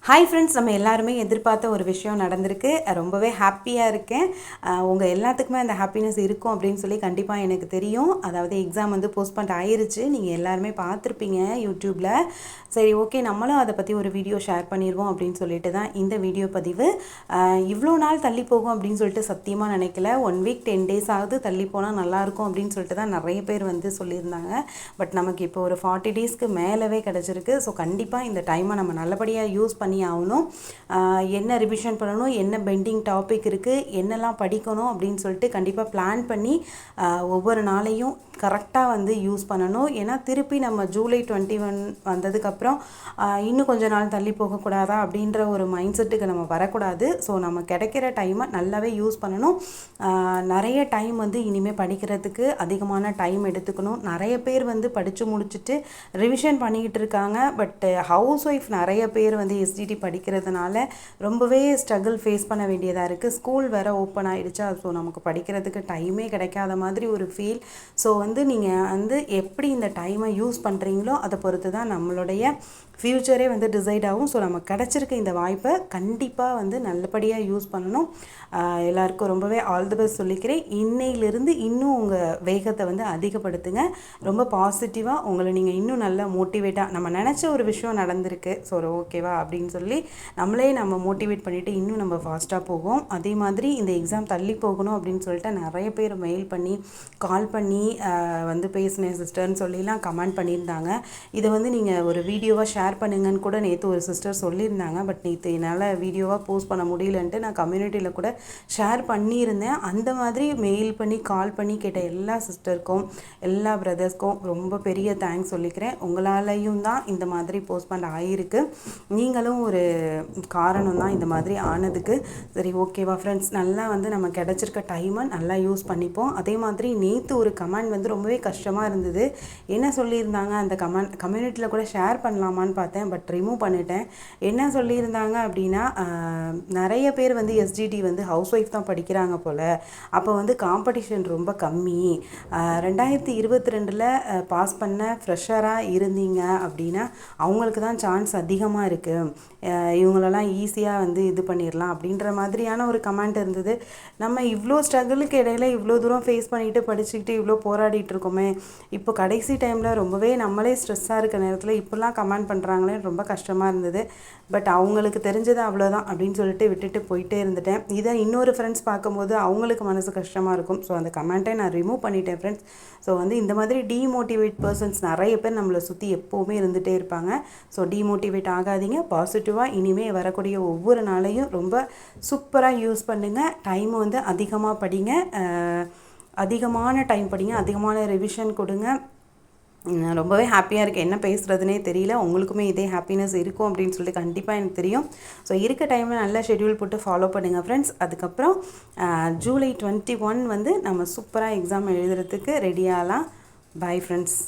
Hi friends, நம்ம எல்லாருமே எதிர்பார்த்த ஒரு விஷயம் நடந்திருக்கு. ரொம்பவே ஹாப்பியாக இருக்கேன். உங்கள் எல்லாத்துக்குமே அந்த ஹாப்பினஸ் இருக்கும் அப்படின்னு சொல்லி கண்டிப்பாக எனக்கு தெரியும். அதாவது எக்ஸாம் வந்து போஸ்ட்பண்ட் ஆயிருச்சு. நீங்கள் எல்லாருமே பார்த்துருப்பீங்க யூடியூப்பில். சரி, ஓகே, நம்மளும் அதை பற்றி ஒரு வீடியோ ஷேர் பண்ணிடுவோம் அப்படின்னு சொல்லிட்டு தான் இந்த வீடியோ பதிவு. இவ்வளோ நாள் தள்ளி போகும் அப்படின்னு சொல்லிட்டு சத்தியமாக நினைக்கல. 1 வீக் 10 days ஆகுது தள்ளி போனால் நல்லாயிருக்கும் அப்படின்னு சொல்லிட்டு தான் நிறைய பேர் வந்து சொல்லியிருந்தாங்க. பட் நமக்கு இப்போ ஒரு 40 daysக்கு மேலவே கிடச்சிருக்கு. ஸோ கண்டிப்பாக இந்த டைமை நம்ம நல்லபடியாக யூஸ் பண்ணி ஆகணும். என்ன ரிவிஷன் பண்ணணும், என்ன பெண்டிங் டாபிக் இருக்குது, என்னெல்லாம் படிக்கணும் அப்படின்னு சொல்லிட்டு கண்டிப்பாக பிளான் பண்ணி ஒவ்வொரு நாளையும் கரெக்டாக வந்து யூஸ் பண்ணணும். ஏன்னா திருப்பி நம்ம ஜூலை 21 வந்ததுக்கப்புறம் இன்னும் கொஞ்ச நாள் தள்ளி போகக்கூடாதா அப்படின்ற ஒரு மைண்ட் செட்டுக்கு நம்ம வரக்கூடாது. ஸோ நம்ம கிடைக்கிற டைமை நல்லாவே யூஸ் பண்ணணும். நிறைய டைம் வந்து இனிமேல் படிக்கிறதுக்கு அதிகமான டைம் எடுத்துக்கணும். நிறைய பேர் வந்து படித்து முடிச்சுட்டு ரிவிஷன் பண்ணிக்கிட்டு இருக்காங்க. பட் ஹவுஸ் ஒய்ஃப் நிறைய பேர் வந்து எஸ்டிடி படிக்கிறதுனால ரொம்பவே ஸ்ட்ரகிள் ஃபேஸ் பண்ண வேண்டியதாக இருக்குது. ஸ்கூல் வேறு ஓப்பன் ஆகிடுச்சா, ஸோ நமக்கு படிக்கிறதுக்கு டைமே கிடைக்காத மாதிரி ஒரு ஃபீல். ஸோ வந்து நீங்கள் வந்து எப்படி இந்த டைமை யூஸ் பண்ணுறீங்களோ அதை பொறுத்து தான் நம்மளுடைய ஃப்யூச்சரே வந்து டிசைட் ஆகும். ஸோ நம்ம கிடச்சிருக்க இந்த வாய்ப்பை கண்டிப்பாக வந்து நல்லபடியாக யூஸ் பண்ணணும். எல்லாருக்கும் ரொம்பவே ஆல் தி பெஸ்ட் சொல்லிக்கிறேன். இன்னையிலிருந்து இன்னும் உங்கள் வேகத்தை வந்து அதிகப்படுத்துங்க. ரொம்ப பாசிட்டிவாக உங்களை நீங்கள் இன்னும் நல்லா மோட்டிவேட்டாக, நம்ம நினச்ச ஒரு விஷயம் நடந்திருக்கு, ஸோ ஓகேவா அப்படின்னு சொல்லி நம்ம மோட்டிவேட் பண்ணிவிட்டு இன்னும் நம்ம ஃபாஸ்ட்டாக போவோம். அதே மாதிரி இந்த எக்ஸாம் தள்ளி போகணும் அப்படின்னு சொல்லிட்டு நிறைய பேர் மெயில் பண்ணி கால் பண்ணி வந்து பேசினேன் சிஸ்டர்னு சொல்லிலாம் கமெண்ட் பண்ணியிருந்தாங்க. இதை வந்து நீங்கள் ஒரு வீடியோவாக ஷேர் பண்ணுங்கன்னு கூட நேற்று ஒரு சிஸ்டர் சொல்லியிருந்தாங்க. பட் நேற்று என்னால் வீடியோவாக போஸ்ட் பண்ண முடியலன்ட்டு நான் கம்யூனிட்டியில் கூட ஷேர் பண்ணியிருந்தேன். அந்த மாதிரி மெயில் பண்ணி கால் பண்ணி கேட்ட எல்லா சிஸ்டருக்கும் எல்லா பிரதர்ஸ்க்கும் ரொம்ப பெரிய தேங்க்ஸ் சொல்லிக்கிறேன். உங்களாலையும் தான் இந்த மாதிரி போஸ்ட்பண்ட் ஆகிருக்கு. நீங்களும் ஒரு காரணம் தான் இந்த மாதிரி ஆனதுக்கு. சரி, ஓகேவா ஃப்ரெண்ட்ஸ், நல்லா வந்து நம்ம கிடச்சிருக்க டைமை நல்லா யூஸ் பண்ணிப்போம். அதே மாதிரி நேற்று ஒரு கமெண்ட் வந்து ரொம்பவே கஷ்டமாக இருந்தது. என்ன சொல்லியிருந்தாங்க, அந்த கம்யூனிட்டியில் கூட ஷேர் பண்ணலாமான்னு பார்த்தேன், பட் ரிமூவ் பண்ணிட்டேன். என்ன சொல்லியிருந்தாங்க அப்படின்னா, நிறைய பேர் வந்து எஸ்டிடி வந்து ஹவுஸ் ஒய்ஃப் தான் படிக்கிறாங்க போல். அப்போ வந்து காம்படிஷன் ரொம்ப கம்மி. 2022 பாஸ் பண்ண ஃப்ரெஷராக இருந்தீங்க அப்படின்னா அவங்களுக்கு தான் சான்ஸ் அதிகமாக இருக்குது. இவங்களெல்லாம் ஈஸியாக வந்து இது பண்ணிடலாம் அப்படின்ற மாதிரியான ஒரு கமெண்ட் இருந்தது. நம்ம இவ்வளோ ஸ்ட்ரகிளுக்கு இடையில இவ்வளோ தூரம் ஃபேஸ் பண்ணிவிட்டு படிச்சுக்கிட்டு இவ்வளோ போராடிட்டு இருக்கோமே, இப்போ கடைசி டைமில் ரொம்பவே நம்மளே ஸ்ட்ரெஸ்ஸாக இருக்க நேரத்தில் இப்போல்லாம் கமெண்ட் பண்ணுறாங்களே ரொம்ப கஷ்டமாக இருந்தது. பட் அவங்களுக்கு தெரிஞ்சது அவ்வளோதான் அப்படின்னு சொல்லிட்டு விட்டுட்டு போயிட்டே இருந்துட்டேன். இதை இன்னொரு ஃப்ரெண்ட்ஸ் பார்க்கும்போது அவங்களுக்கு மனசு கஷ்டமாக இருக்கும். ஸோ அந்த கமெண்ட்டை நான் ரிமூவ் பண்ணிட்டேன் ஃப்ரெண்ட்ஸ். ஸோ வந்து இந்த மாதிரி டீமோட்டிவேட் பர்சன்ஸ் நிறைய பேர் நம்மளை சுற்றி எப்போவுமே இருந்துகிட்டே இருப்பாங்க. ஸோ டீமோட்டிவேட் ஆகாதீங்க. பாசிட்டிவாக இனிமேல் வரக்கூடிய ஒவ்வொரு நாளையும் ரொம்ப சூப்பராக யூஸ் பண்ணுங்கள். டைமை வந்து அதிகமாக படிங்க, அதிகமான டைம் படிங்க, அதிகமான ரிவிஷன் கொடுங்க. ரொம்பவே ஹாப்பியாக இருக்குது. என்ன பேசுகிறதுனே தெரியல. உங்களுக்குமே இதே ஹாப்பினஸ் இருக்கும் அப்படின்னு சொல்லிட்டு கண்டிப்பாக எனக்கு தெரியும். ஸோ இருக்க டைமில் நல்லா ஷெட்யூல் போட்டு ஃபாலோ பண்ணுங்கள் ஃப்ரெண்ட்ஸ். அதுக்கப்புறம் ஜூலை 21 வந்து நம்ம சூப்பராக எக்ஸாம் எழுதுறதுக்கு ரெடியாகலாம். Bye friends.